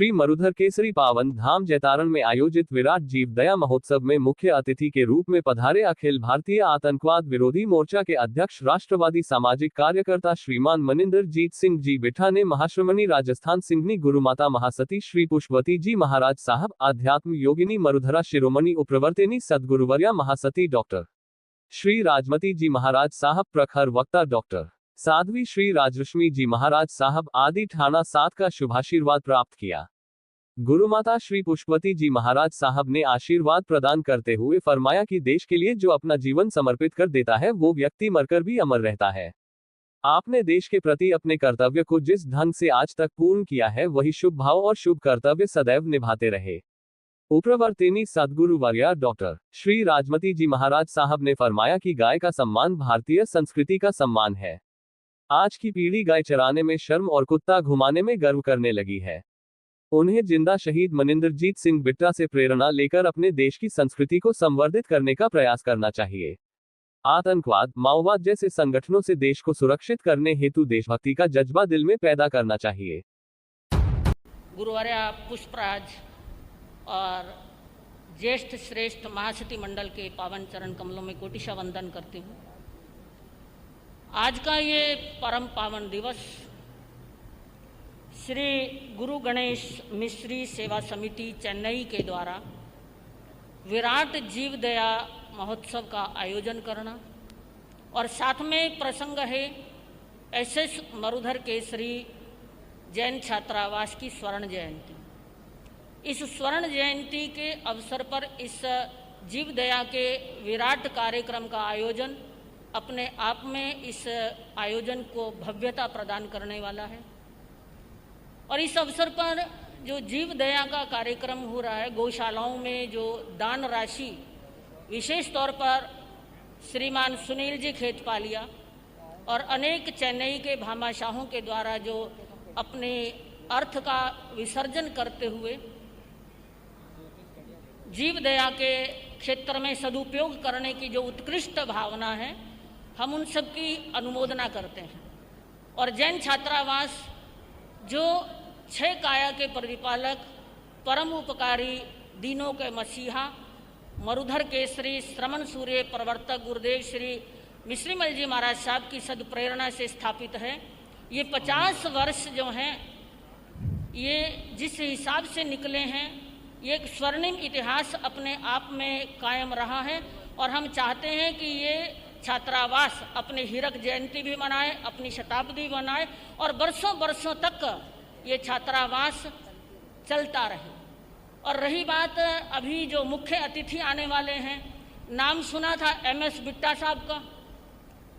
श्री मरुधर केसरी पावन धाम जैतारण में आयोजित विराट जीव दया महोत्सव में मुख्य अतिथि के रूप में पधारे अखिल भारतीय आतंकवाद विरोधी मोर्चा के अध्यक्ष राष्ट्रवादी सामाजिक कार्यकर्ता श्रीमान मनिंदरजीत सिंह जी बिठा ने महाश्रमणी राजस्थान सिंघनी गुरुमाता महासती श्री पुष्पवती जी महाराज साहब, आध्यात्म योगिनी मरुधरा शिरोमणि उप्रवर्तिनी सदगुरुवर्या महासती डॉक्टर श्री राजमती जी महाराज साहब, प्रखर वक्ता डॉक्टर साध्वी श्री राजरश्मि जी महाराज साहब आदि ठाना 7 का शुभाशीर्वाद प्राप्त किया। गुरुमाता श्री पुष्पवती जी महाराज साहब ने आशीर्वाद प्रदान करते हुए फरमाया कि देश के लिए जो अपना जीवन समर्पित कर देता है वो व्यक्ति मरकर भी अमर रहता है। आपने देश के प्रति अपने कर्तव्य को जिस ढंग से आज तक पूर्ण किया है वही शुभ भाव और शुभ कर्तव्य सदैव निभाते रहे। उप्रवर्तिनी सदगुरुवर्या डॉक्टर श्री राजमती जी महाराज साहब ने फरमाया कि गाय का सम्मान भारतीय संस्कृति का सम्मान है। आज की पीढ़ी गाय चराने में शर्म और कुत्ता घुमाने में गर्व करने लगी है। उन्हें जिंदा शहीद मनिंदरजीत सिंह बिट्टा से प्रेरणा लेकर अपने देश की संस्कृति को संवर्धित करने का प्रयास करना चाहिए। आतंकवाद, माओवाद जैसे संगठनों से देश को सुरक्षित करने हेतु देशभक्ति का जज्बा दिल में पैदा करना चाहिए। गुरुवर्या पुष्पराज और ज्येष्ठ श्रेष्ठ महासती मंडल के पावन चरण कमलों में कोटिशा वंदन करती हूँ। आज का ये परम पावन दिवस श्री गुरु गणेश मिश्री सेवा समिति चेन्नई के द्वारा विराट जीव दया महोत्सव का आयोजन करना और साथ में प्रसंग है एसएस मरुधर केसरी जैन छात्रावास की स्वर्ण जयंती। इस स्वर्ण जयंती के अवसर पर इस जीव दया के विराट कार्यक्रम का आयोजन अपने आप में इस आयोजन को भव्यता प्रदान करने वाला है। और इस अवसर पर जो जीव दया का कार्यक्रम हो रहा है, गौशालाओं में जो दान राशि विशेष तौर पर श्रीमान सुनील जी खेतपालिया और अनेक चेन्नई के भामाशाहों के द्वारा जो अपने अर्थ का विसर्जन करते हुए जीव दया के क्षेत्र में सदुपयोग करने की जो उत्कृष्ट भावना है, हम उन सब की अनुमोदना करते हैं। और जैन छात्रावास जो 6 काया के प्रतिपालक, परम उपकारी, दीनों के मसीहा, मरुधर केसरी, श्रमण सूर्य प्रवर्तक गुरुदेव श्री मिश्रीमल जी महाराज साहब की सदप्रेरणा से स्थापित है। ये 50 वर्ष जो हैं, ये जिस हिसाब से निकले हैं, ये एक स्वर्णिम इतिहास अपने आप में कायम रहा है। और हम चाहते हैं कि ये छात्रावास अपनी हीरक जयंती भी मनाए, अपनी शताब्दी मनाए और बरसों बरसों तक ये छात्रावास चलता रहे। और रही बात अभी जो मुख्य अतिथि आने वाले हैं, नाम सुना था MS बिट्टा साहब का,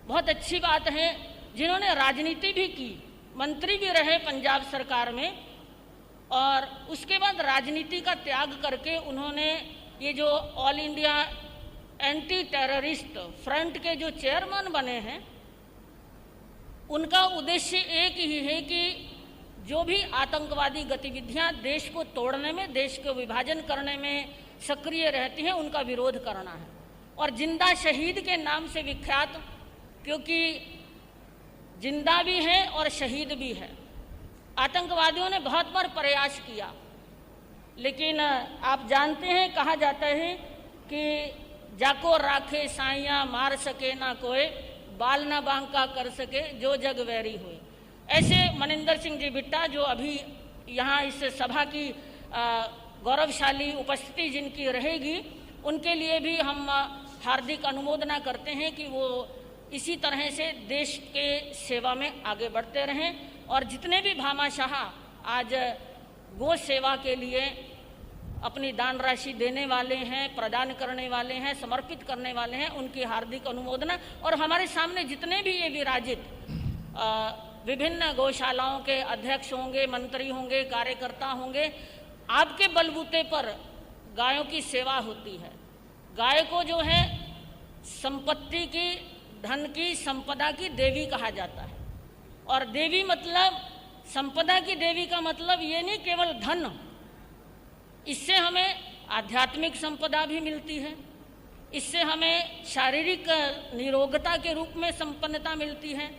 बहुत अच्छी बात है, जिन्होंने राजनीति भी की, मंत्री भी रहे पंजाब सरकार में और उसके बाद राजनीति का त्याग करके उन्होंने ये जो all India anti terrorist front के जो चेयरमैन बने हैं, उनका उद्देश्य एक ही है कि जो भी आतंकवादी गतिविधियां देश को तोड़ने में, देश को विभाजन करने में सक्रिय रहती हैं, उनका विरोध करना है। और जिंदा शहीद के नाम से विख्यात, क्योंकि जिंदा भी है और शहीद भी है। आतंकवादियों ने बहुत बार प्रयास किया, लेकिन आप जानते हैं, कहा जाता है कि जाको राखे साइया मार सके ना कोई, बाल ना बांका कर सके जो जग वैरी हुए। ऐसे मनिंदर सिंह जी बिट्टा जो अभी यहाँ इस सभा की गौरवशाली उपस्थिति जिनकी रहेगी, उनके लिए भी हम हार्दिक अनुमोदना करते हैं कि वो इसी तरह से देश के सेवा में आगे बढ़ते रहें। और जितने भी भामाशाह आज गो सेवा के लिए अपनी दान राशि देने वाले हैं, प्रदान करने वाले हैं, समर्पित करने वाले हैं, उनकी हार्दिक अनुमोदना। और हमारे सामने जितने भी ये विराजित विभिन्न गौशालाओं के अध्यक्ष होंगे, मंत्री होंगे, कार्यकर्ता होंगे, आपके बलबूते पर गायों की सेवा होती है। गाय को जो है संपत्ति की, धन की, संपदा की देवी कहा जाता है। और देवी मतलब, संपदा की देवी का मतलब ये नहीं केवल धन, इससे हमें आध्यात्मिक संपदा भी मिलती है, इससे हमें शारीरिक निरोगता के रूप में संपन्नता मिलती है,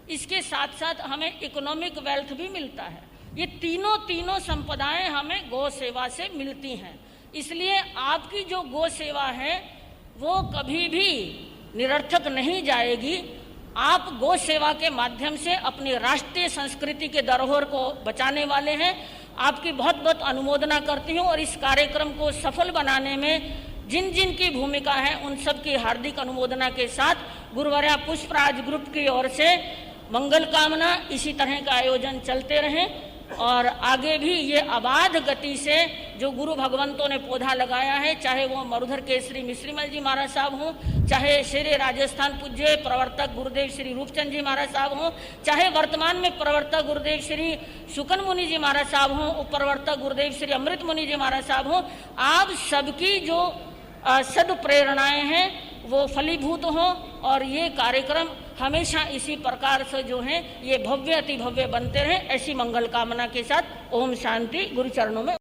इसके साथ साथ हमें इकोनॉमिक वेल्थ भी मिलता है। ये तीनों संपदाएं हमें गौ सेवा से मिलती हैं। इसलिए आपकी जो गौ सेवा है वो कभी भी निरर्थक नहीं जाएगी। आप गौ सेवा के माध्यम से अपनी राष्ट्रीय संस्कृति के धरोहर को बचाने वाले हैं। आपकी बहुत बहुत अनुमोदना करती हूँ और इस कार्यक्रम को सफल बनाने में जिन जिन की भूमिका है उन सब की हार्दिक अनुमोदना के साथ गुरुवर्या पुष्पराज ग्रुप की ओर से मंगल कामना, इसी तरह का आयोजन चलते रहें और आगे भी ये अबाध गति से जो गुरु भगवंतों ने पौधा लगाया है, चाहे वो मरुधर केसरी मिश्रीमल जी महाराज साहब हों, चाहे शेरे राजस्थान पूज्य प्रवर्तक गुरुदेव श्री रूपचंद जी महाराज साहब हों, चाहे वर्तमान में प्रवर्तक गुरुदेव श्री सुकन मुनि जी महाराज साहब हों, उप प्रवर्तक गुरुदेव श्री अमृत मुनि जी महाराज साहब हों, आप सबकी जो सदप्रेरणाएं हैं वो फलीभूत हों और ये कार्यक्रम हमेशा इसी प्रकार से जो है ये भव्य अति भव्य बनते रहें। ऐसी मंगल कामना के साथ ओम शांति। गुरु चरणों में